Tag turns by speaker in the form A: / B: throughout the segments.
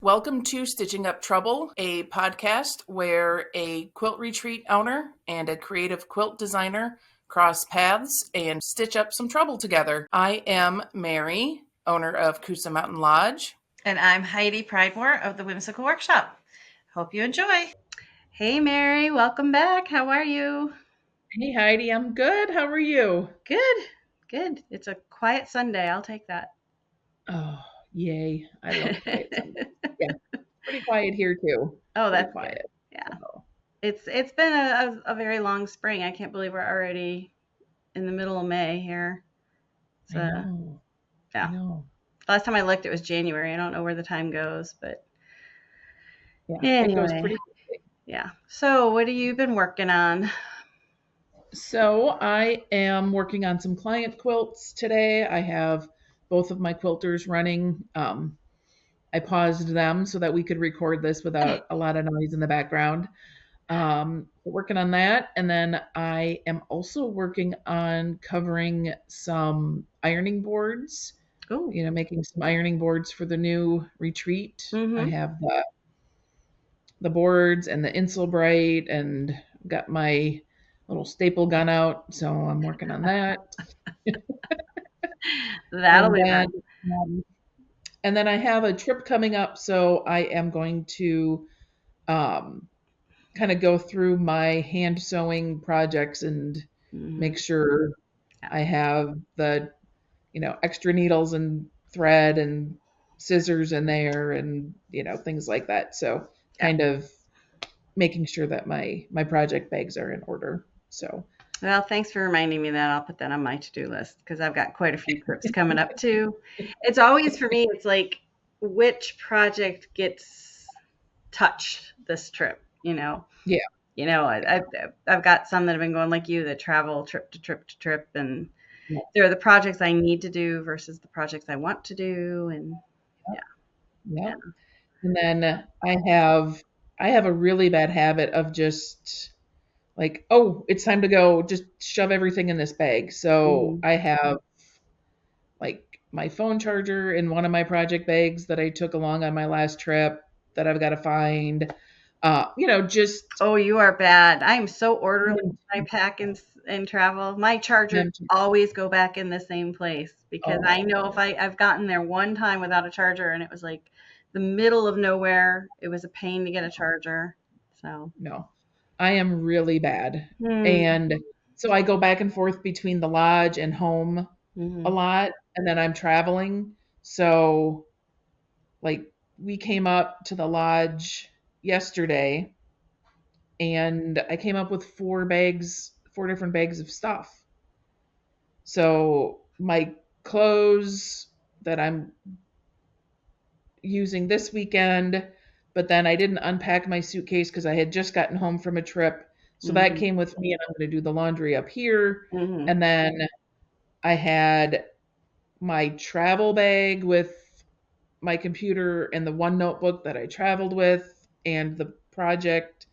A: Welcome to Stitching Up Trouble, a podcast where a quilt retreat owner and a creative quilt designer cross paths and stitch up some trouble together. I am Mary, owner of Coosa Mountain Lodge.
B: And I'm Heidi Pridemore of the Whimsical Workshop. Hope you enjoy. Hey Mary, welcome back. How are you?
A: Hey Heidi, I'm good. How are you?
B: Good. It's a quiet Sunday. I'll take that.
A: Oh, yay. I love quiet Sunday. Yeah, pretty quiet here too.
B: Oh, that's
A: quiet.
B: Good. Yeah. So. It's been a very long spring. I can't believe we're already in the middle of May here.
A: So, I know.
B: Yeah.
A: I know.
B: Last time I looked, it was January. I don't know where the time goes, but
A: anyway. It goes pretty quickly.
B: Yeah. So what have you been working on?
A: So I am working on some client quilts today. I have both of my quilters running. I paused them so that we could record this without a lot of noise in the background. Working on that. And then I am also working on covering some ironing boards.
B: Oh,
A: making some ironing boards for the new retreat. I have the boards and the Insel Bright and got my little staple gun out. So I'm working on that.
B: That'll be fun.
A: And then I have a trip coming up, so I am going to kind of go through my hand sewing projects and make sure I have the, extra needles and thread and scissors in there and, things like that. So kind of making sure that my project bags are in order. So.
B: Well, thanks for reminding me that. I'll put that on my to-do list because I've got quite a few trips coming up too. It's always, for me, it's like, which project gets touched this trip,
A: Yeah.
B: I've got some that have been going like you, that travel trip to trip. And they're the projects I need to do versus the projects I want to do. And
A: yeah. And then I have a really bad habit of just like, oh, it's time to go, just shove everything in this bag. So I have like my phone charger in one of my project bags that I took along on my last trip that I've got to find. Just.
B: Oh, you are bad. I'm so orderly when I pack and travel. My chargers always go back in the same place because I know if I've gotten there one time without a charger and it was like the middle of nowhere, it was a pain to get a charger. So
A: no. I am really bad. And so I go back and forth between the lodge and home a lot, and then I'm traveling. So like we came up to the lodge yesterday and I came up with 4 different bags of stuff. So my clothes that I'm using this weekend, but then I didn't unpack my suitcase because I had just gotten home from a trip. So that came with me, and I'm going to do the laundry up here. And then I had my travel bag with my computer and the one notebook that I traveled with and the project.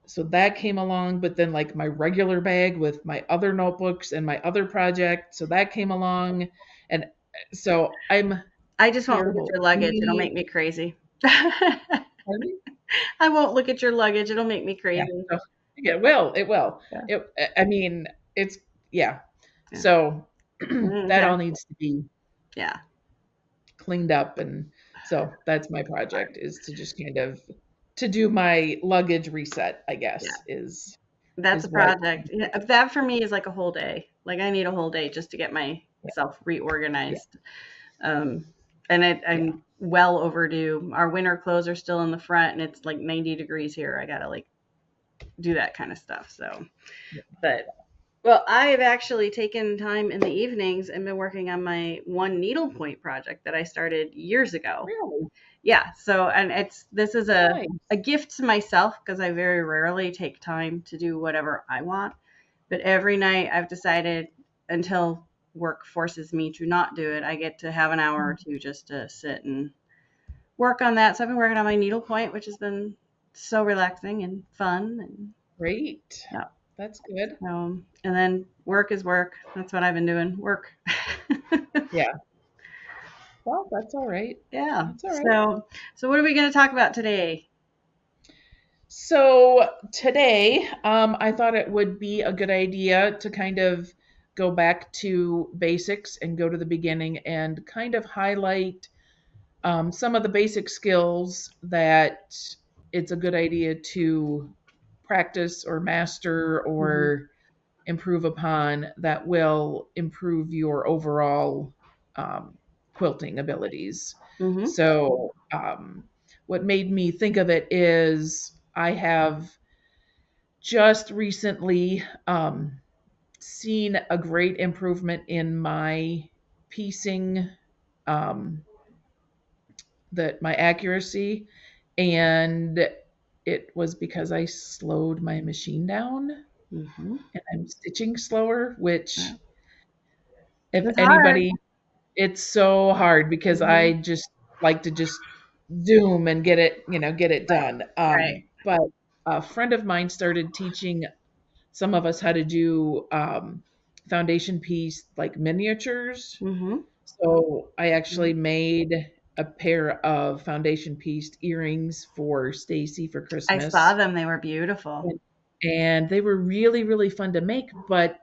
A: So that came along, but then like my regular bag with my other notebooks and my other project. So that came along. And so
B: I just won't look at your luggage. It'll make me crazy. I won't look at your luggage. It'll make me crazy.
A: Yeah, it will. Yeah. So that all needs to be cleaned up. And so that's my project, is to just kind of to do my luggage reset, I guess.
B: That's a project. That for me is like a whole day. Like I need a whole day just to get myself reorganized. And I'm well overdue. Our winter clothes are still in the front and it's like 90 degrees here. I gotta like do that kind of stuff. So, well, I've actually taken time in the evenings and been working on my one needlepoint project that I started years ago.
A: Really?
B: Yeah. So, and this is a gift to myself because I very rarely take time to do whatever I want. But every night I've decided, until work forces me to not do it, I get to have an hour or two just to sit and work on that. So I've been working on my needlepoint, which has been so relaxing and fun. And
A: great.
B: Yeah.
A: That's good.
B: And then work is work. That's what I've been doing. Work.
A: Yeah. Well, that's all right.
B: Yeah.
A: That's all right.
B: So what are we going to talk about today?
A: So today, I thought it would be a good idea to kind of go back to basics and go to the beginning and kind of highlight some of the basic skills that it's a good idea to practice or master
B: Mm-hmm.
A: or improve upon that will improve your overall quilting abilities.
B: Mm-hmm.
A: So, what made me think of it is I have just recently seen a great improvement in my piecing, um, that my accuracy, and it was because I slowed my machine down
B: Mm-hmm.
A: and I'm stitching slower, which
B: Wow.
A: if
B: It's hard.
A: anybody, it's so hard because
B: Mm-hmm.
A: I just like to just zoom and get it, get it
B: Right.
A: done.
B: Right.
A: But a friend of mine started teaching some of us how to do foundation piece like miniatures.
B: Mm-hmm.
A: So I
B: Mm-hmm.
A: actually made a pair of foundation pieced earrings for Stacy for
B: I saw
A: Christmas.
B: them. They were beautiful.
A: And they were really, really fun to make, but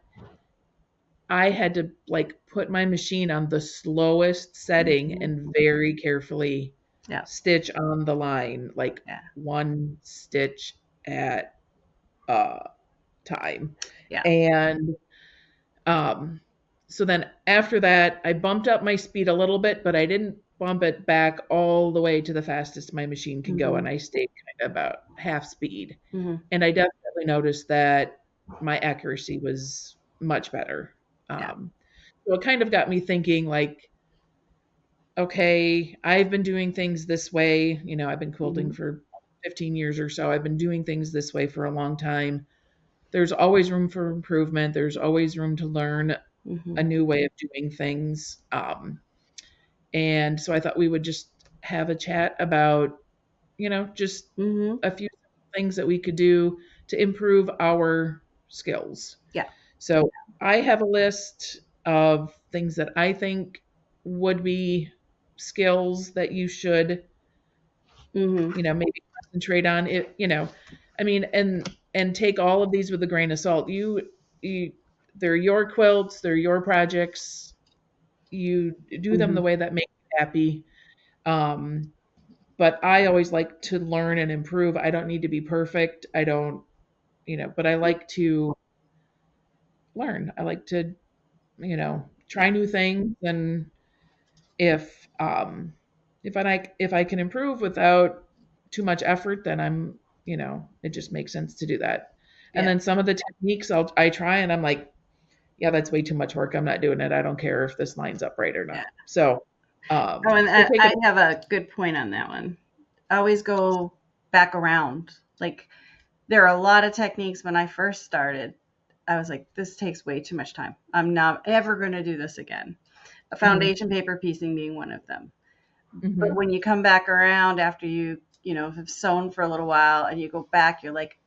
A: I had to like put my machine on the slowest setting
B: Mm-hmm.
A: and very carefully
B: Yeah.
A: stitch on the line, like
B: Yeah.
A: one stitch at a time.
B: Yeah.
A: And um, so then after that, I bumped up my speed a little bit, but I didn't bump it back all the way to the fastest my machine can go.
B: Mm-hmm.
A: And I stayed kind of about half speed.
B: Mm-hmm.
A: And I definitely noticed that my accuracy was much better.
B: Yeah.
A: Um, so it kind of got me thinking like, okay, I've been doing things this way. I've been
B: Mm-hmm.
A: quilting for 15 years or so. I've been doing things this way for a long time. There's always room for improvement. There's always room to learn
B: Mm-hmm.
A: a new way of doing things. And so I thought we would just have a chat about, just
B: Mm-hmm.
A: a few things that we could do to improve our skills.
B: Yeah.
A: So I have a list of things that I think would be skills that you should,
B: Mm-hmm.
A: maybe concentrate on it, I mean, and take all of these with a grain of salt. You they're your quilts, they're your projects. You do them
B: Mm-hmm.
A: the way that makes you happy. Um, but I always like to learn and improve. I don't need to be perfect. I don't, but I
B: Yeah.
A: like to learn. I like to,
B: Yeah.
A: try new things. And if if I can improve without too much effort, then it just makes sense to do that. And
B: Yeah.
A: then some of the techniques I try and I'm like, yeah, that's way too much work. I'm not doing it. I don't care if this lines up right or
B: Yeah.
A: not. So
B: Oh, and
A: so take
B: I
A: it.
B: have a good point on that one. I always go back around. Like there are a lot of techniques when I first started. I was like, this takes way too much time. I'm not ever going to do this again. A
A: Hmm.
B: foundation paper piecing being one of them. But
A: Hmm.
B: when you come back around after you have sewn for a little while and you go back, you're like,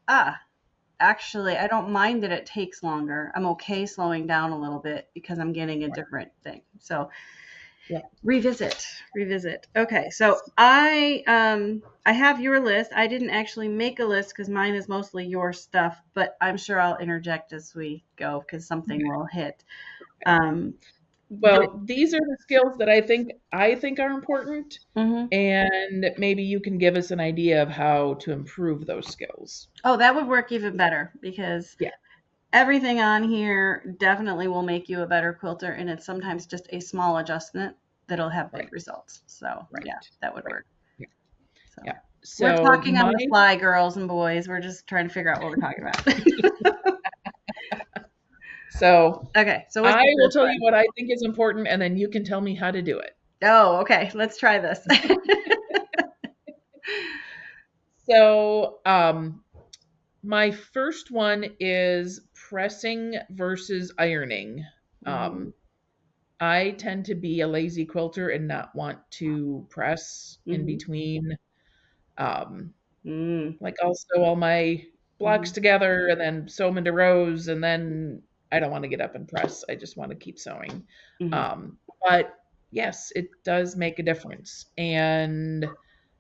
B: actually, I don't mind that it takes longer. I'm okay slowing down a little bit because I'm getting a different thing. So
A: Yeah.
B: revisit. Okay, so I have your list. I didn't actually make a list because mine is mostly your stuff, but I'm sure I'll interject as we go because something will hit. Um, but
A: Well, these are the skills that I think are important,
B: mhm.
A: and maybe you can give us an idea of how to improve those skills.
B: Oh, that would work even better because
A: Yeah.
B: everything on here definitely will make you a better quilter, and it's sometimes just a small adjustment that'll have big
A: Right.
B: results. So yeah,
A: Right.
B: that would
A: Right.
B: work.
A: Yeah.
B: So
A: Yeah.
B: we're
A: So
B: talking on
A: my
B: the fly, girls and boys. We're just trying to figure out what we're talking about.
A: so
B: Okay, so what's
A: I
B: the
A: will
B: first
A: tell you
B: one?
A: what I think is important, and then you can tell me how to do it.
B: Oh, okay. Let's try this.
A: So, my first one is pressing versus ironing.
B: Mhm.
A: Um, I tend to be a lazy quilter and not want to press in
B: Mhm.
A: between. Um,
B: Mm.
A: like I'll sew all my blocks
B: Mhm.
A: together and then sew them into rows, and then I don't want to get up and press. I just want to keep sewing.
B: Mhm.
A: Um, but yes, it does make a difference. And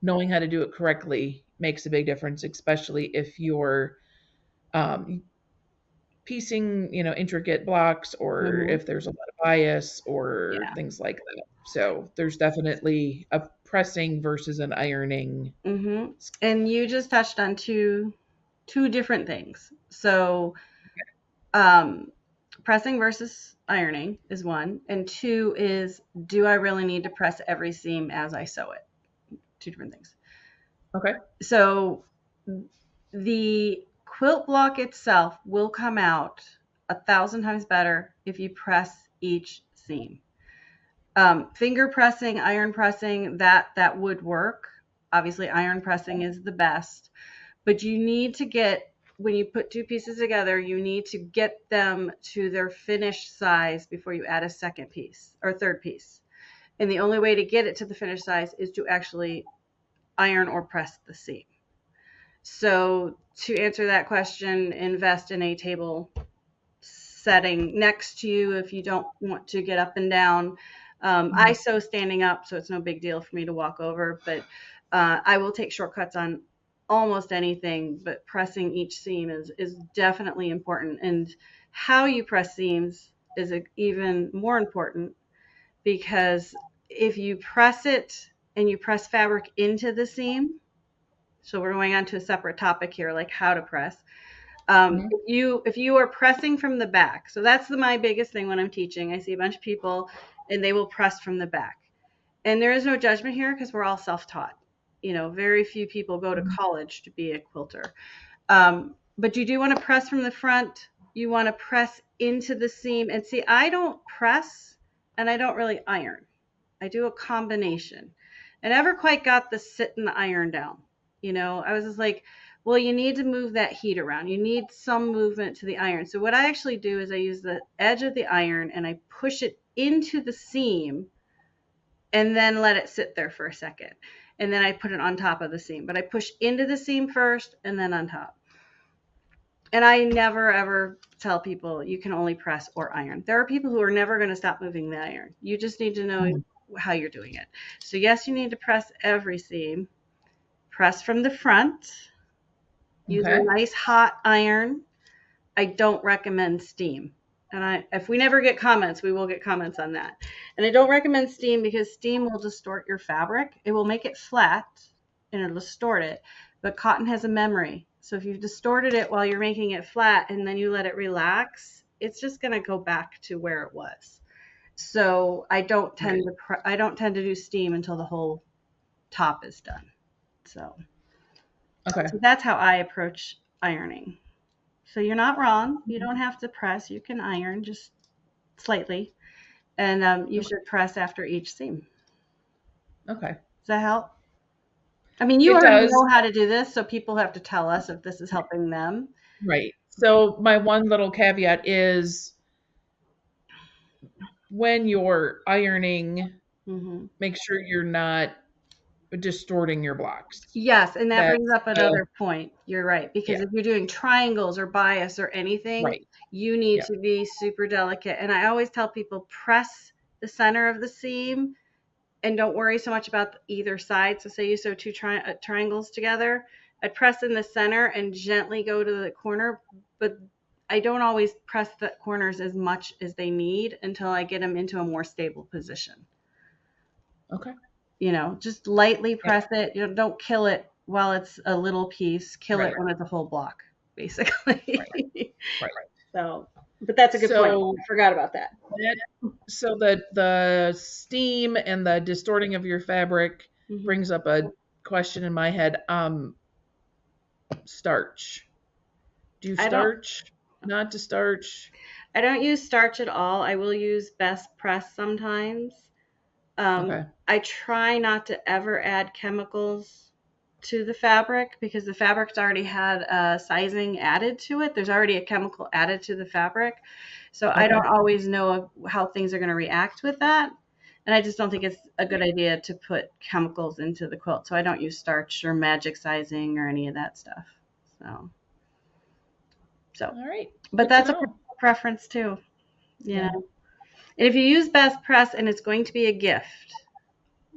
A: knowing how to do it correctly makes a big difference, especially if you're um, piecing, intricate blocks or
B: Mm-hmm.
A: if there's a lot of bias or
B: Yeah.
A: things like that. So there's definitely a pressing versus an ironing.
B: Mm-hmm. And you just touched on two different things. So um, pressing versus ironing is one, and two is, do I really need to press every seam as I sew it? Two different things.
A: Okay.
B: So the quilt block itself will come out 1,000 times better if you press each seam. Finger pressing, iron pressing, that would work. Obviously, iron pressing is the best, but you need to get, when you put two pieces together, you need to get them to their finished size before you add a second piece or third piece. And the only way to get it to the finished size is to actually iron or press the seam. So to answer that question, invest in a table setting next to you if you don't want to get up and down. I sew standing up, so it's no big deal for me to walk over, but I will take shortcuts on almost anything, but pressing each seam is definitely important. And how you press seams is even more important, because if you press it and you press fabric into the seam, so we're going on to a separate topic here, like how to press.
A: Mhm.
B: If you are pressing from the back, so that's my biggest thing when I'm teaching. I see a bunch of people and they will press from the back. And there is no judgment here because we're all self-taught. Very few people go to
A: Mhm.
B: college to be a quilter. But you do want to press from the front. You want to press into the seam. And see, I don't press and I don't really iron. I do a combination. I never quite got the sit and the iron down. I was just like, well, you need to move that heat around. You need some movement to the iron. So what I actually do is I use the edge of the iron and I push it into the seam and then let it sit there for a second. And then I put it on top of the seam. But I push into the seam first and then on top. And I never ever tell people you can only press or iron. There are people who are never going to stop moving the iron. You just need to know
A: Mhm.
B: how you're doing it. So yes, you need to press every seam. Press from the front. Use a
A: Okay.
B: nice hot iron. I don't recommend steam. And if we never get comments, we will get comments on that. And I don't recommend steam because steam will distort your fabric. It will make it flat and it'll distort it. But cotton has a memory. So if you've distorted it while you're making it flat and then you let it relax, it's just going to go back to where it was. So
A: Right.
B: I don't tend to do steam until the whole top is done. So,
A: Okay.
B: so that's how I approach ironing. So you're not wrong. You don't have to press. You can iron just slightly, and you
A: Okay.
B: should press after each seam.
A: Okay.
B: Does that help? I mean, you
A: It
B: already
A: does.
B: know how to do this, so people have to tell us if this is helping them.
A: Right. So my one little caveat is when you're ironing,
B: Hmm.
A: make sure you're not distorting your blocks.
B: Yes, and that
A: That's
B: brings up another point. You're right, because
A: yeah,
B: if you're doing triangles or bias or anything,
A: right.
B: you need
A: Yeah.
B: to be super delicate. And I always tell people press the center of the seam and don't worry so much about either side. So say you sew two triangles together, I'd press in the center and gently go to the corner, but I don't always press the corners as much as they need until I get them into a more stable position.
A: Okay.
B: Just lightly
A: Yeah.
B: press it. Don't kill it while it's a little piece. Kill it
A: Right.
B: when it's a whole block,
A: Right.
B: basically.
A: Right.
B: So, but that's a good point.
A: So
B: I forgot about that.
A: that the steam and the distorting of your fabric
B: Hmm.
A: brings up a question in my head. Starch. Do you
B: I don't.
A: starch? Not to starch?
B: I don't use starch at all. I will use best press sometimes.
A: Okay.
B: I try not to ever add chemicals to the fabric because the fabric's already had sizing added to it. There's already a chemical added to the fabric. So I
A: Okay.
B: don't always know how things are going to react with that. And I just don't think it's a good idea to put chemicals into the quilt. So I don't use starch or magic sizing or any of that stuff. So, so,
A: All right.
B: but
A: Good to
B: that's a
A: know.
B: preference too. You
A: Yeah.
B: know, And if you use best press and it's going to be a gift,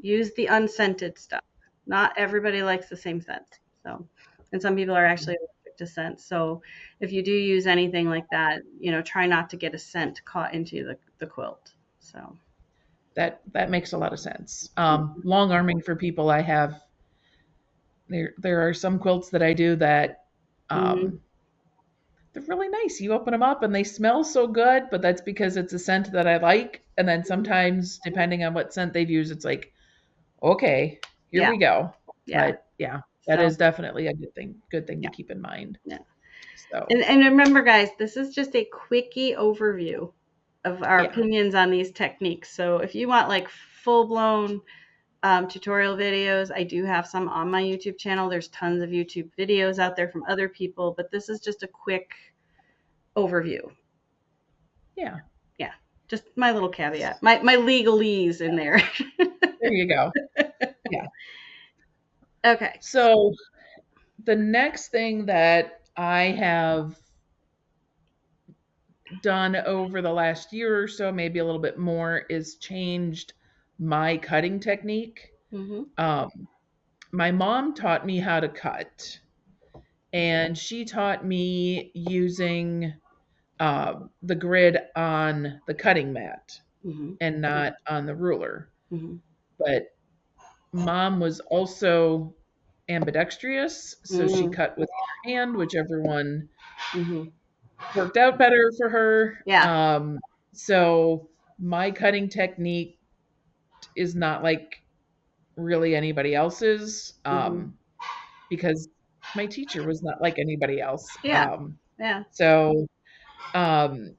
B: use the unscented stuff. Not everybody likes the same scent. So, and some people are actually allergic to scent. So if you do use anything like that, try not to get a scent caught into the quilt. So
A: that makes a lot of sense. Long arming for people, I have there are some quilts that I do that
B: mm-hmm.
A: they're really nice. You open them up and they smell so good, but that's because it's a scent that I like. And then sometimes, depending on what scent they've used, it's like, okay, here
B: Yeah,
A: we go.
B: yeah.
A: But yeah, that
B: So
A: is definitely a good thing to
B: yeah,
A: keep in mind.
B: yeah.
A: So
B: And remember, guys, this is just a quickie overview of our
A: yeah,
B: opinions on these techniques. So if you want like full blown tutorial videos, I do have some on my YouTube channel. There's tons of YouTube videos out there from other people, but this is just a quick overview.
A: yeah.
B: Yeah, just my little caveat, my legalese in there.
A: There you go. Yeah.
B: Okay.
A: So the next thing that I have done over the last year or so, maybe a little bit more, is changed my cutting technique.
B: Mm-hmm.
A: My mom taught me how to cut, and she taught me using the grid on the cutting mat
B: Mm-hmm.
A: and not on the ruler.
B: Mm-hmm.
A: But mom was also ambidextrous, so she
B: Mm-hmm.
A: cut with either hand, whichever one
B: Mm-hmm.
A: worked out better for her.
B: Yeah.
A: So my cutting technique is not like really anybody else's,
B: Mm-hmm.
A: because my teacher was not like anybody else.
B: Yeah. Yeah.
A: So, um,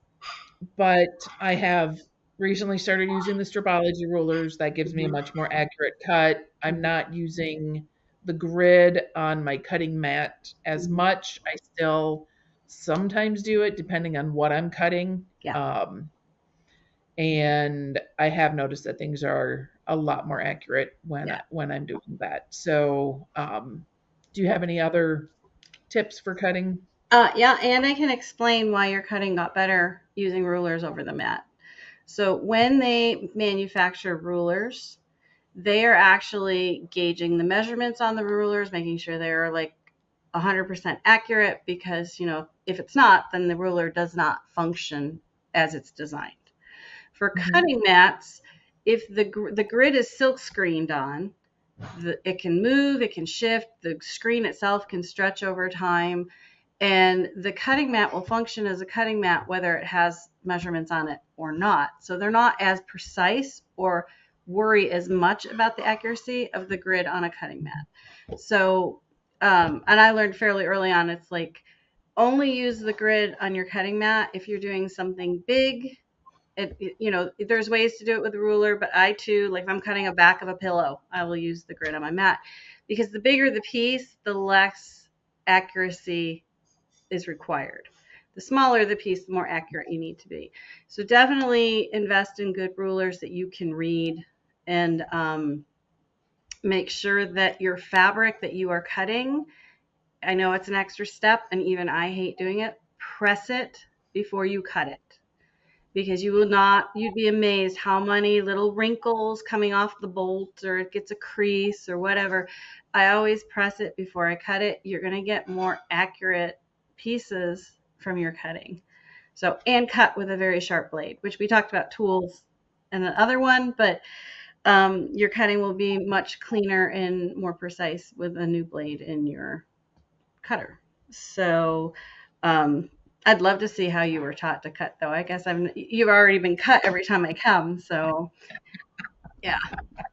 A: but I have recently started using the stripology rulers. That gives me a
B: Mm-hmm.
A: much more accurate cut. I'm
B: Mm-hmm.
A: not using the grid on my cutting mat as
B: Mm-hmm.
A: much. I still sometimes do it depending on what I'm cutting.
B: Yeah.
A: And I have noticed that things are a lot more accurate
B: Yeah.
A: when I'm doing that. So, do you have any other tips for cutting?
B: Yeah, and I can explain why your cutting got better using rulers over the mat. So when they manufacture rulers, they are actually gauging the measurements on the rulers, making sure they're like 100% accurate, because, if it's not, then the ruler does not function as it's designed. For
A: Mhm.
B: cutting mats, if the grid is silk screened on, it can move, it can shift, the screen itself can stretch over time, and the cutting mat will function as a cutting mat whether it has measurements on it or not. So they're not as precise or worry as much about the accuracy of the grid on a cutting mat. So, and I learned fairly early on, it's like only use the grid on your cutting mat if you're doing something big. There's ways to do it with a ruler, but I too, like if I'm cutting a back of a pillow, I will use the grid on my mat, because the bigger the piece, the less accuracy is required. The smaller the piece, the more accurate you need to be. So definitely invest in good rulers that you can read, and make sure that your fabric that you are cutting, I know it's an extra step, and even I hate doing it, press it before you cut it, because you'd be amazed how many little wrinkles coming off the bolt, or it gets a crease or whatever. I always press it before I cut it. You're going to get more accurate pieces from your cutting. So, and cut with a very sharp blade, which we talked about tools in the other one, but your cutting will be much cleaner and more precise with a new blade in your cutter. So, I'd love to see how you were taught to cut, though. I guess you've already been cut every time I come. So, yeah,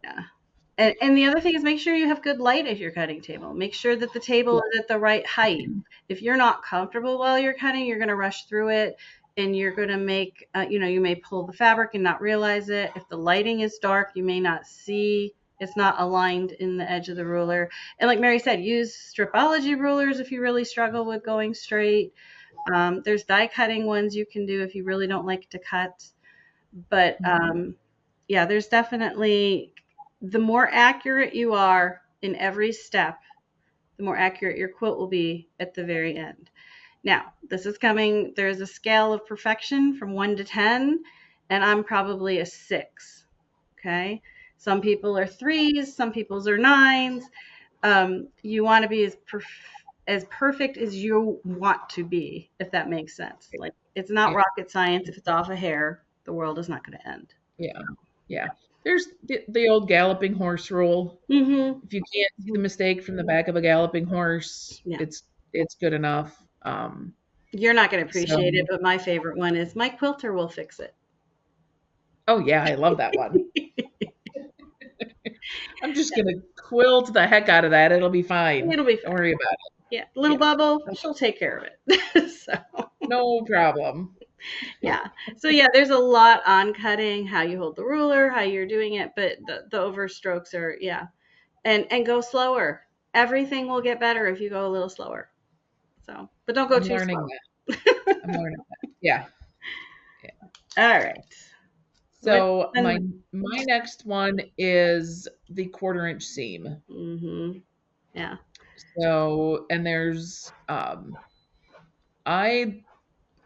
B: yeah. And the other thing is, make sure you have good light at your cutting table. Make sure that the table is at the right height. If you're not comfortable while you're cutting, you're going to rush through it, and you're going to make, you may pull the fabric and not realize it. If the lighting is dark, you may not see. It's not aligned in the edge of the ruler. And like Mary said, use stripology rulers if you really struggle with going straight. There's die cutting ones you can do if you really don't like to cut. But yeah, there's definitely, the more accurate you are in every step, the more accurate your quilt will be at the very end. Now, this is coming, there's a scale of perfection from 1 to 10, and I'm probably a 6. Okay. Some people are 3s, some people's are 9s. You want to be as perfect as you want to be, if that makes sense. Like, it's not rocket science. If it's off a hair, the world is not going to end.
A: Yeah. Yeah. There's the old galloping horse rule.
B: Mm-hmm.
A: If you can't see the mistake from the back of a galloping horse,
B: Yeah.
A: it's good enough.
B: You're not going to
A: So,
B: appreciate it, but my favorite one is my quilter will fix it.
A: oh yeah, I love that one. I'm just gonna quilt the heck out of that. It'll be fine.
B: It'll be
A: Don't
B: fine.
A: worry about it.
B: Yeah. Little
A: Yeah.
B: bubble, she'll take care of it. So,
A: No problem.
B: yeah. So, yeah, there's a lot on cutting, how you hold the ruler, how you're doing it, but the overstrokes are, yeah. And go slower. Everything will get better if you go a little slower. So, but don't go
A: I'm
B: too
A: learning
B: slow.
A: that. I'm learning that. Yeah. Yeah.
B: All
A: So,
B: right.
A: so my next one is the 1/4 inch seam.
B: Mm-hmm. Yeah.
A: So, and there's I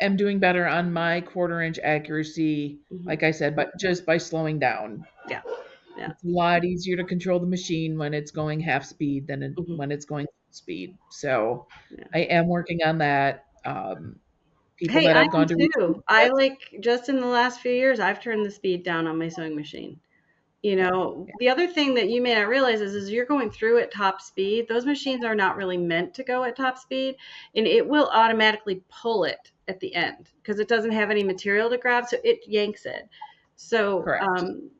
A: am doing better on my 1/4 inch accuracy,
B: Mm-hmm.
A: like I said, but just by slowing down.
B: Yeah. Yeah.
A: It's a lot easier to control the machine when it's going half speed than
B: Mm-hmm.
A: when it's going full speed. So
B: Yeah.
A: I am working on that. People
B: Hey,
A: that
B: I
A: I've
B: am
A: gone to
B: too. I like, just in the last few years, I've turned the speed down on my sewing machine. The other thing that you may not realize is you're going through at top speed. Those machines are not really meant to go at top speed, and it will automatically pull it at the end because it doesn't have any material to grab, so it yanks it. So,
A: correct.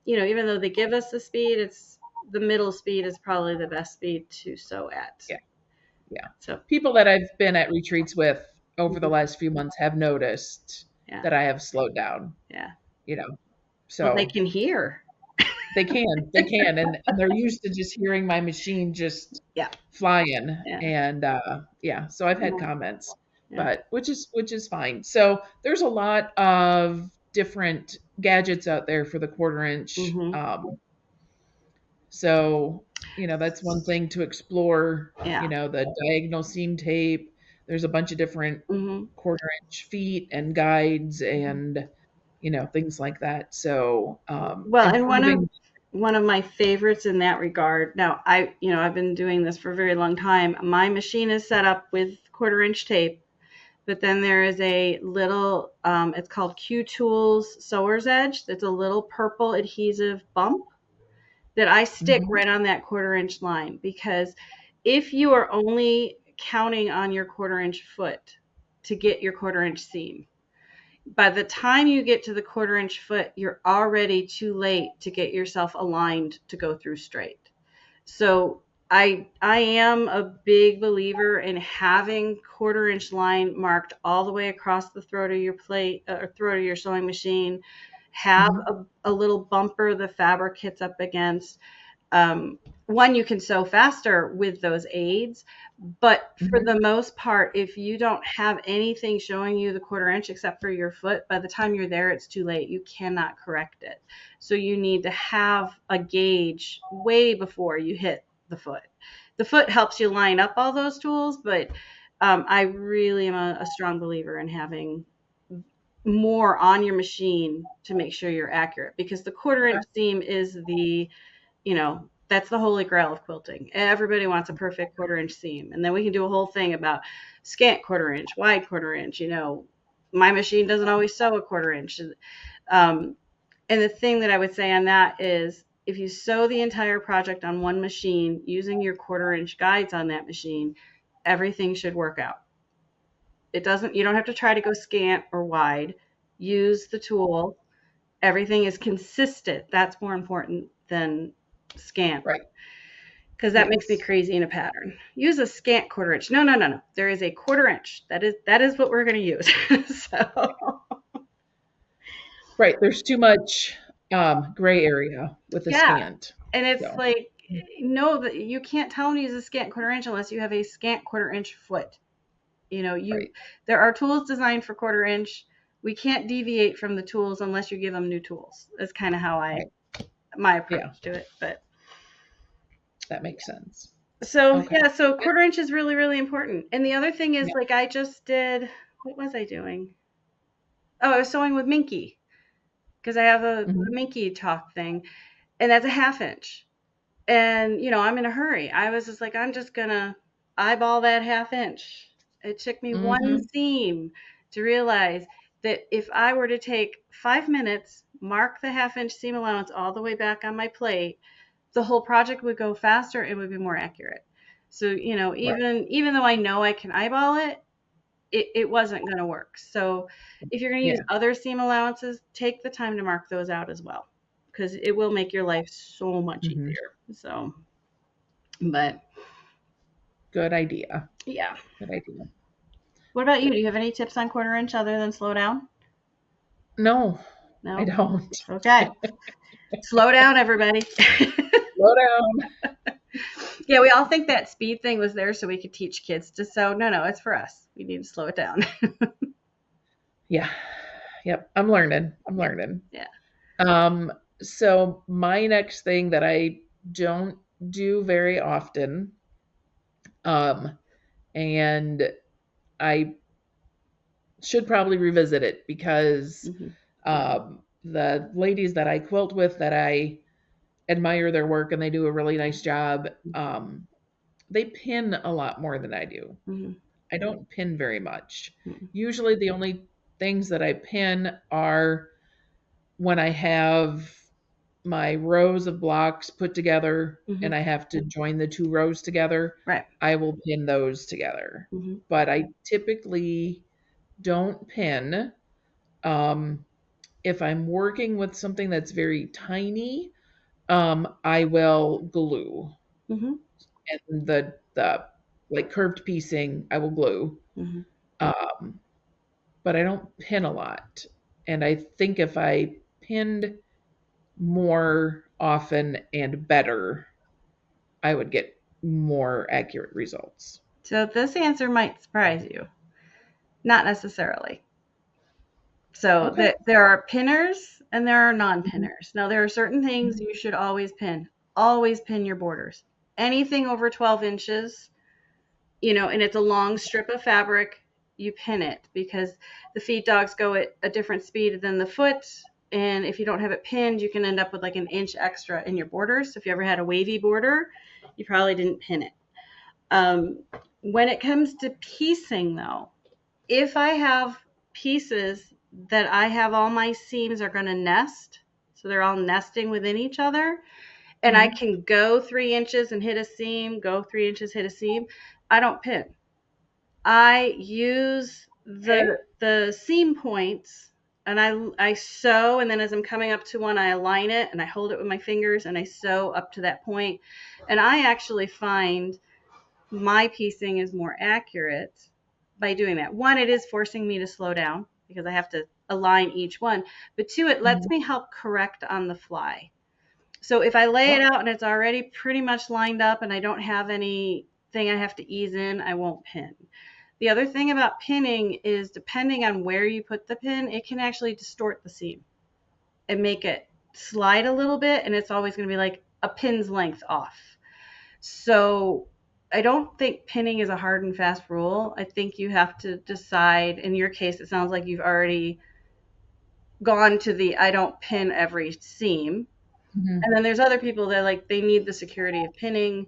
B: even though they give us the speed, it's the middle speed is probably the best speed to sew at.
A: Yeah. Yeah.
B: So,
A: People that I've been at retreats with over the
B: mhm,
A: last few months have noticed
B: yeah,
A: that I have slowed down,
B: yeah.
A: you know.
B: Well, they
A: So
B: can hear.
A: they can, and they're used to just hearing my machine just
B: Yeah,
A: flying,
B: yeah,
A: and yeah. So I've had
B: yeah,
A: comments,
B: yeah.
A: but which is fine. So there's a lot of different gadgets out there for the 1/4 inch.
B: Hmm.
A: So that's one thing to explore.
B: Yeah.
A: The diagonal seam tape. There's a bunch of different
B: Hmm.
A: 1/4 inch feet and guides and things like that. So
B: Well, and
A: improving.
B: one of my favorites in that regard. Now, I've been doing this for a very long time. My machine is set up with 1/4 inch tape, but then there is a little, it's called Q Tools Sewer's Edge. It's a little purple adhesive bump that I stick
A: Mhm,
B: right on that 1/4 inch line, because if you are only counting on your 1/4 inch foot to get your 1/4 inch seam, by the time you get to the 1/4 inch foot, you're already too late to get yourself aligned to go through straight. So I am a big believer in having 1/4 inch line marked all the way across the throat of your plate or throat of your sewing machine. Have
A: mhm,
B: a little bumper the fabric hits up against. um, One, you can sew faster with those aids, but for
A: mhm.
B: the most part, if you don't have anything showing you the 1/4 inch except for your foot, by the time you're there, it's too late. You cannot correct it. So you need to have a gauge way before you hit the foot. The foot helps you line up all those tools, but I really am a strong believer in having more on your machine to make sure you're accurate, because the 1/4 inch
A: Okay.
B: seam is that's the holy grail of quilting. Everybody wants a perfect 1/4 inch seam. And then we can do a whole thing about scant 1/4 inch, wide 1/4 inch. My machine doesn't always sew a 1/4 inch. Um, and the thing that I would say on that is, if you sew the entire project on one machine using your 1/4 inch guides on that machine, everything should work out. You don't have to try to go scant or wide. Use the tool. Everything is consistent. That's more important than scant,
A: Right.
B: because that makes me
A: Yes.
B: crazy in a pattern. Use a scant 1/4 inch. No, no, no, no. There is a 1/4 inch. That is what we're going to use. So,
A: Right. There's too much gray area with the
B: yeah.
A: scant.
B: And it's
A: So,
B: like, no, that you can't tell them to use a scant 1/4 inch unless you have a scant 1/4 inch foot.
A: right.
B: There are tools designed for 1/4 inch. We can't deviate from the tools unless you give them new tools. That's kind of how
A: Right.
B: my
A: Yeah,
B: approach to it. But
A: that makes sense.
B: so,
A: Okay.
B: yeah, so 1/4 inch is really, really important. And the other thing is,
A: Yeah.
B: like, I just did, what was I doing? Oh, I was sewing with Minky, because I have a Minky Talk thing, and that's a 1/2 inch. And, I'm in a hurry. I was just like, I'm just going to eyeball that 1/2 inch. It took me one seam to realize that if I were to take 5 minutes, mark the 1/2 inch seam allowance all the way back on my plate, the whole project would go faster. It would be more accurate. So, even though I know I can eyeball it, it wasn't going to work. So if you're going to use other seam allowances, take the time to mark those out as well, because it will make your life so much easier. So, but
A: good idea.
B: Yeah.
A: Good idea.
B: What about you? Do you have any tips on 1/4 inch other than slow down?
A: No, I don't.
B: Okay. Slow down, everybody.
A: Slow down.
B: Yeah, we all think that speed thing was there so we could teach kids to sew. No, it's for us. We need to slow it down.
A: Yeah. Yep. I'm learning.
B: Yeah.
A: So my next thing that I don't do very often, and I should probably revisit it because the ladies that I quilt with, that I admire their work and they do a really nice job, they pin a lot more than I do. I don't pin very much. Usually the only things that I pin are when I have my rows of blocks put together and I have to join the 2 rows together.
B: Right.
A: I will pin those together. But I typically don't pin. If I'm working with something that's very tiny, I will glue. And the like curved piecing, I will glue. But I don't pin a lot. And I think if I pinned more often and better, I would get more accurate results.
B: So this answer might surprise you. Not necessarily. So there are pinners and there are non-pinners. Now, there are certain things you should always pin. Always pin your borders. Anything over 12 inches, and it's a long strip of fabric, you pin it, because the feed dogs go at a different speed than the foot. And if you don't have it pinned, you can end up with like an inch extra in your borders. So if you ever had a wavy border, you probably didn't pin it. When it comes to piecing, though, if I have pieces that I have all my seams are going to nest, so they're all nesting within each other, and I can go 3 inches and hit a seam, go 3 inches, hit a seam, I don't pin. I use the seam points, and I sew, and then as I'm coming up to one, I align it and I hold it with my fingers and I sew up to that point. And I actually find my piecing is more accurate by doing that. One, it is forcing me to slow down because I have to align each one. But two, it lets me help correct on the fly. So if I lay it out and it's already pretty much lined up and I don't have anything I have to ease in, I won't pin. The other thing about pinning is, depending on where you put the pin, it can actually distort the seam and make it slide a little bit, and it's always going to be like a pin's length off. So I don't think pinning is a hard and fast rule. I think you have to decide. In your case, it sounds like you've already gone to the I don't pin every seam. And then there's other people that they need the security of pinning.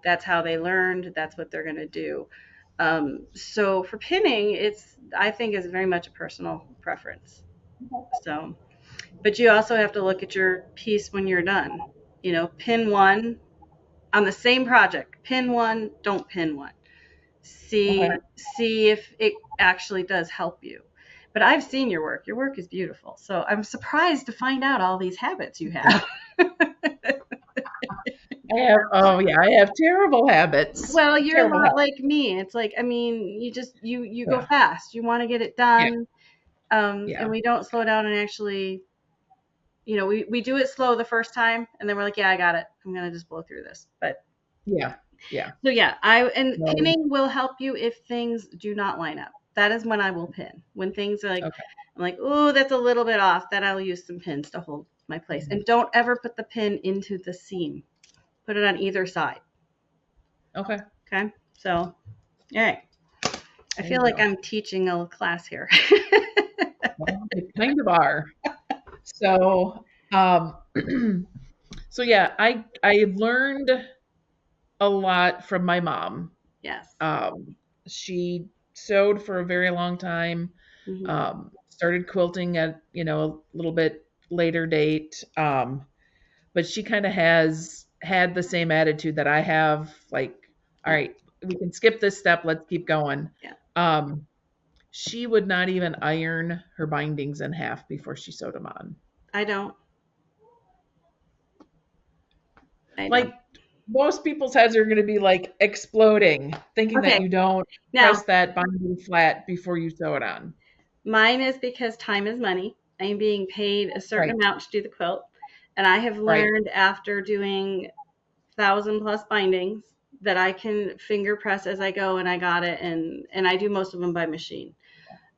B: That's how they learned. That's what they're going to do. So for pinning, I think is very much a personal preference. So, but you also have to look at your piece when you're done. Pin one on the same project. Pin one, don't pin one. See if it actually does help you. But I've seen your work. Your work is beautiful. So I'm surprised to find out all these habits you have.
A: I have terrible habits.
B: Well, you're a lot like me. It's like, you go fast. You want to get it done. And we don't slow down and actually, we do it slow the first time, and then we're like, yeah, I got it. I'm going to just blow through this. But
A: yeah.
B: So pinning will help you if things do not line up. That is when I will pin. When things are like, I'm like, oh, that's a little bit off, then I'll use some pins to hold my place. And don't ever put the pin into the seam. Put it on either side. Okay. So, all right. I feel like I'm teaching a class here.
A: Well, you kind of are. So, so yeah, I learned a lot from my mom.
B: Yes.
A: She sewed for a very long time.
B: Mm-hmm.
A: Started quilting at, a little bit later date. But she kind of has had the same attitude that I have, like, all
B: Yeah.
A: right, we can skip this step, let's keep going.
B: Yeah.
A: Um, she would not even iron her bindings in half before she sewed them on.
B: I don't. I don't.
A: Like, most people's heads are going to be like exploding, thinking that
B: Okay.
A: you don't
B: Now,
A: press that binding flat before you sew it on.
B: mine is because time is money. I'm being paid a certain
A: Right,
B: amount to do the quilt. And I have
A: right.
B: learned after doing 1,000+ bindings that I can finger press as I go, and I got it. And I do most of them by machine.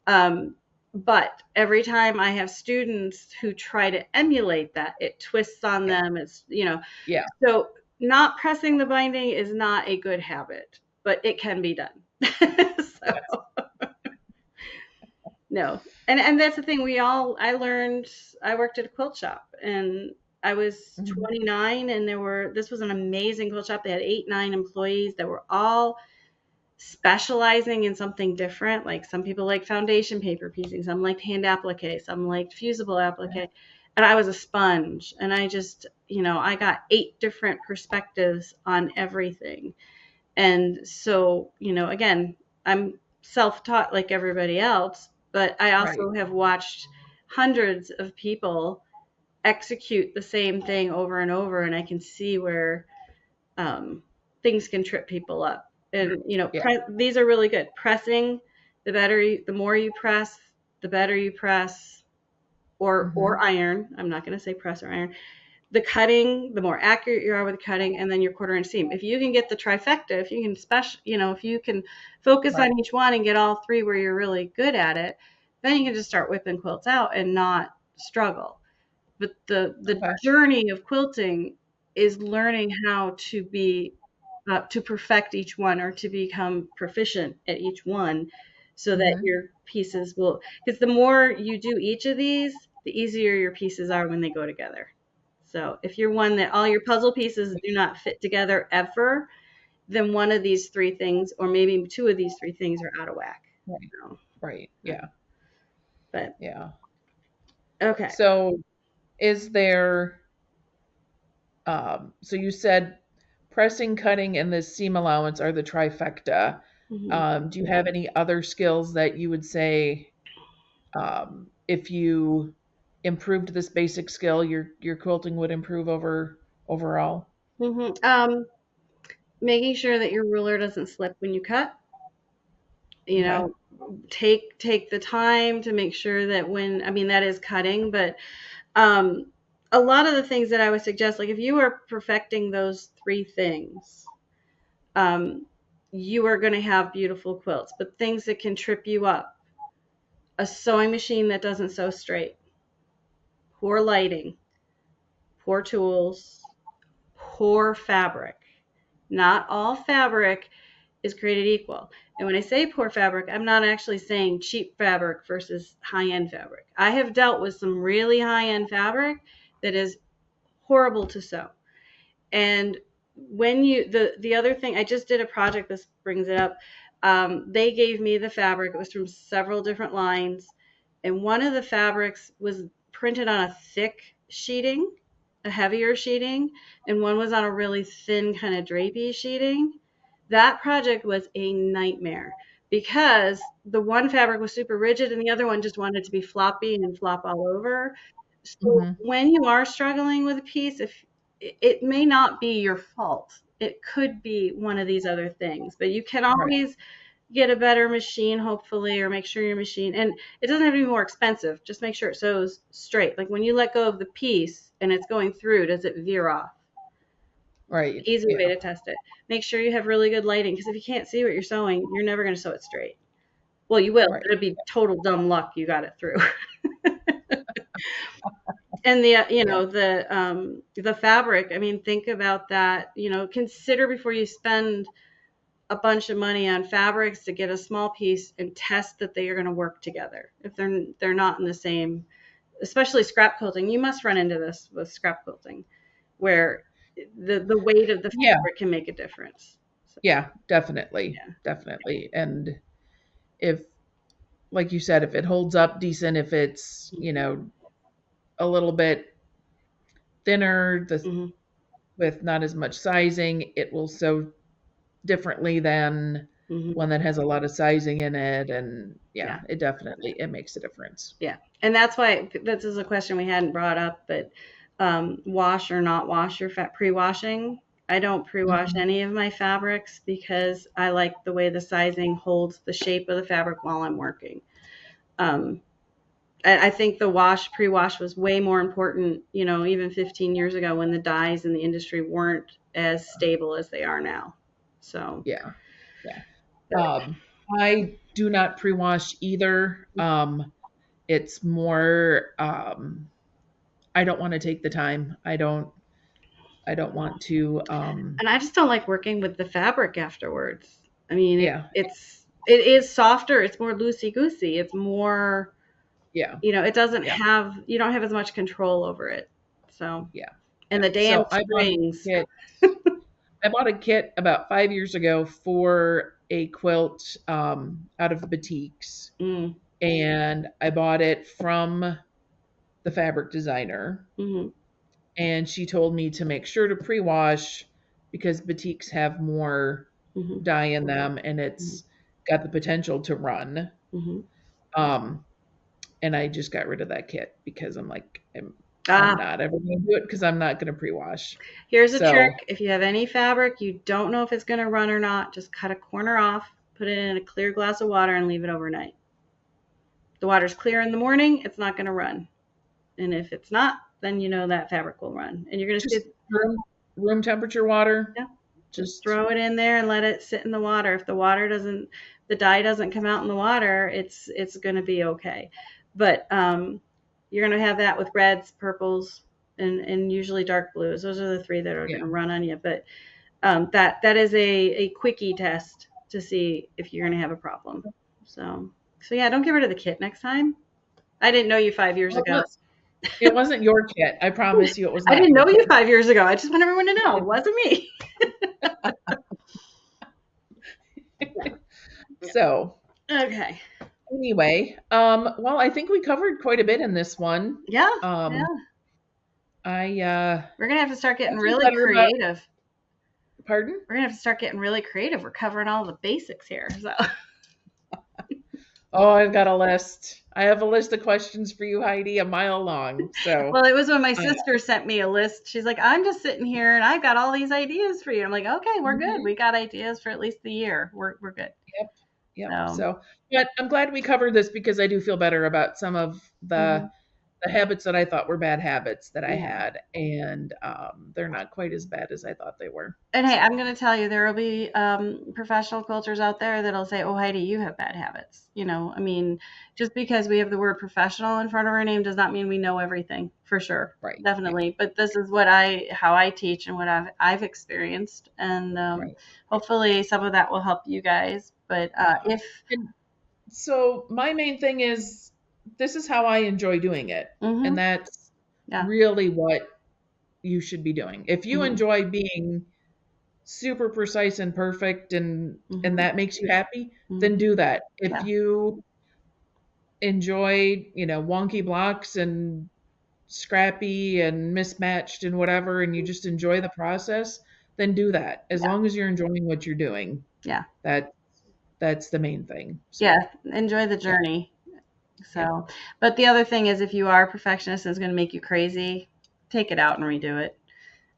B: Um, but every time I have students who try to emulate that, it twists on
A: Yeah,
B: them. It's,
A: yeah,
B: so not pressing the binding is not a good habit, but it can be done.
A: yes.
B: So no. And that's the thing. I worked at a quilt shop, and I was
A: Mhm.
B: 29, and this was an amazing quilt shop. They had 8, 9 employees that were all specializing in something different. Like some people like foundation paper piecing, some liked hand applique, some liked fusible applique. And I was a sponge, and I just, I got 8 different perspectives on everything. And so, again, I'm self-taught like everybody else, but I
A: Right,
B: also have watched hundreds of people execute the same thing over and over, and I can see where things can trip people up. And
A: yeah.
B: these are really good. Pressing, the more you press, the better you press, or
A: Hmm.
B: iron. I'm not going to say press or iron. The cutting, the more accurate you are with cutting, and then your 1/4 inch seam. If you can get the trifecta, if you can if you can focus
A: Right.
B: on each one and get all 3 where you're really good at it, then you can just start whipping quilts out and not struggle. But the
A: Okay.
B: journey of quilting is learning how to perfect each one, or to become proficient at each one, so that
A: Hmm.
B: your pieces will, because the more you do each of these, the easier your pieces are when they go together. So if you're one that all your puzzle pieces do not fit together ever, then one of these 3 things, or maybe 2 of these 3 things, are out of whack.
A: Right.
B: So,
A: Right. Yeah.
B: but
A: Yeah.
B: okay.
A: So is there, so you said pressing, cutting, and the seam allowance are the trifecta.
B: Mhm.
A: Do you have any other skills that you would say, if you improved this basic skill, your quilting would improve overall?
B: Mhm. Making sure that your ruler doesn't slip when you cut. You
A: Okay.
B: know, take the time to make sure that I mean, that is cutting, but um, a lot of the things that I would suggest, like if you are perfecting those 3 things, um, you are going to have beautiful quilts. But things that can trip you up: a sewing machine that doesn't sew straight, poor lighting, poor tools, poor fabric. Not all fabric is created equal. And when I say poor fabric, I'm not actually saying cheap fabric versus high-end fabric. I have dealt with some really high-end fabric that is horrible to sew. And when the other thing, I just did a project, this brings it up. They gave me the fabric. It was from several different lines, and one of the fabrics was printed on a thick sheeting, a heavier sheeting, and one was on a really thin kind of drapey sheeting. That project was a nightmare because the one fabric was super rigid and the other one just wanted to be floppy and flop all over. So
A: Hmm.
B: when you are struggling with a piece, if it may not be your fault, it could be one of these other things, but you can
A: Right.
B: always get a better machine, hopefully, or make sure your machine, and it doesn't have to be more expensive. Just make sure it sews straight. Like when you let go of the piece and it's going through, does it veer off?
A: Right.
B: Easy way
A: Yeah.
B: to test it. Make sure you have really good lighting, because if you can't see what you're sewing, you're never going to sew it straight. Well, you will, but
A: Right.
B: it'd be total dumb luck you got it through. And
A: Yeah.
B: the fabric, I mean, think about that. Consider before you spend a bunch of money on fabrics to get a small piece, and test that they are going to work together. If they're not in the same especially scrap quilting. You must run into this with scrap quilting, where the weight of the
A: Yeah.
B: fabric can make a difference. So,
A: Yeah, definitely.
B: yeah.
A: Definitely. And if, like you said, if it holds up decent, if it's, a little bit thinner,
B: Mm-hmm.
A: with not as much sizing, it will sew differently than
B: Mm-hmm.
A: one that has a lot of sizing in it. And yeah,
B: Yeah.
A: it makes a difference.
B: Yeah. And that's why this is a question we hadn't brought up, but wash or not wash your pre-washing. I don't pre-wash
A: Mhm.
B: any of my fabrics because I like the way the sizing holds the shape of the fabric while I'm working. Um, I think the pre-wash was way more important, even 15 years ago when the dyes in the industry weren't as stable as they are now. So,
A: Yeah. Yeah.
B: but,
A: I do not pre-wash either. It's more, I don't want to take the time. I don't want to,
B: and I just don't like working with the fabric afterwards. I mean,
A: yeah,
B: it is softer. It's more loosey goosey. It's more,
A: yeah,
B: it doesn't
A: yeah,
B: have, you don't have as much control over it. So,
A: yeah,
B: and
A: yeah.
B: the damn
A: So
B: strings.
A: I bought a kit about 5 years ago for a quilt, out of boutiques,
B: Mm,
A: and I bought it from the fabric designer,
B: mm-hmm,
A: and she told me to make sure to pre-wash because boutiques have more
B: mm-hmm,
A: dye in them, and it's got the potential to run.
B: mm-hmm.
A: Um, and I just got rid of that kit because I'm like, I'm
B: Ah,
A: not ever going to do it because I'm not going to pre-wash.
B: here's a trick.
A: So
B: If you have any fabric, you don't know if it's going to run or not, just cut a corner off, put it in a clear glass of water, and leave it overnight. The water's clear in the morning, it's not going to run. And if it's not, then you know that fabric will run. And you're going to see,
A: just room temperature water.
B: yeah, just
A: Just
B: throw it in there and let it sit in the water. If the dye doesn't come out in the water, it's going to be okay. But you're going to have that with reds, purples, and usually dark blues. Those are the three that are going
A: yeah.
B: to run on you. But that is a quickie test to see if you're going to have a problem. So yeah, don't get rid of the kit next time. I didn't know you 5 years
A: Well,
B: ago.
A: it wasn't your kit. I promise you, it was
B: I
A: not
B: didn't
A: your
B: know you
A: kit.
B: 5 years ago. I just want everyone to know it wasn't me.
A: So
B: Okay.
A: anyway, well, I think we covered quite a bit in this one.
B: Yeah. Yeah.
A: Um, I
B: We're gonna have to start
A: I
B: getting
A: feel
B: really
A: better about.
B: creative.
A: Pardon?
B: We're gonna have to start getting really creative. We're covering all the basics here. So
A: Oh, I've got a list. I have a list of questions for you, Heidi, a mile long. So,
B: well, it was when my
A: uh,
B: sister sent me a list. She's like, I'm just sitting here and I've got all these ideas for you. I'm like, okay, we're good.
A: mhm,
B: We got ideas for at least the year. We're good.
A: yep, yep.
B: So
A: So, but I'm glad we covered this because I do feel better about some of
B: mhm.
A: the habits that I thought were bad habits that I
B: Yeah.
A: had, and they're not quite as bad as I thought they were.
B: And hey,
A: So,
B: I'm going to tell you, there will be professional quilters out there that'll say, "Oh, Heidi, you have bad habits." I mean, just because we have the word professional in front of our name does not mean we know everything, for sure,
A: right, yeah,
B: definitely. But this is how I teach and what I've experienced, and
A: right.
B: hopefully some of that will help you guys. But if
A: And so my main thing is this is how I enjoy doing it, and
B: mm-hmm,
A: that's
B: yeah,
A: really what you should be doing. If you
B: mm-hmm,
A: enjoy being super precise and perfect and
B: mm-hmm,
A: that makes you happy, then
B: mm-hmm,
A: do that. If
B: yeah,
A: you enjoy, wonky blocks and scrappy and mismatched and whatever and you just enjoy the process, then do that. As
B: yeah,
A: long as you're enjoying what you're doing.
B: yeah,
A: That that's the main thing. So,
B: yeah. Enjoy the
A: yeah.
B: journey.
A: Yeah.
B: So, but the other thing is, if you are a perfectionist and it's going to make you crazy, take it out and redo it.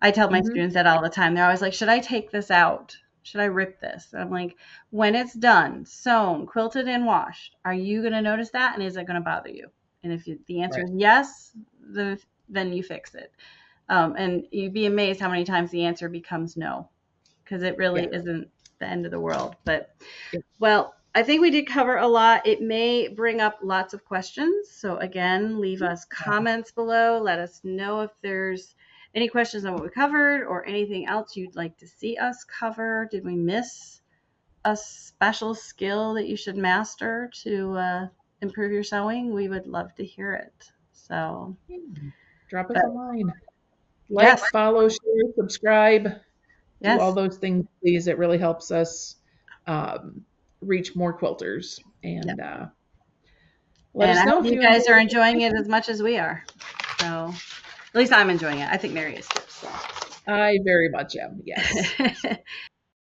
B: I tell my
A: Mhm.
B: students that all the time. They're always like, should I take this out? Should I rip this? And I'm like, when it's done, sewn, quilted, and washed, are you going to notice that? And is it going to bother you? And if the answer
A: Right.
B: is yes, then you fix it. And you'd be amazed how many times the answer becomes no, because it really
A: Yeah.
B: isn't the end of the world. But
A: Yeah.
B: well, I think we did cover a lot. It may bring up lots of questions. So, again, leave us comments below. Let us know if there's any questions on what we covered or anything else you'd like to see us cover. Did we miss a special skill that you should master to improve your sewing? We would love to hear it. So
A: drop us a line. Like, follow, share, subscribe. Do all those things, please. It really helps us reach more quilters. And let us know if
B: you guys are enjoying it as much as we are. So at least I'm enjoying it. I think Mary is too. So.
A: I very much am, yes.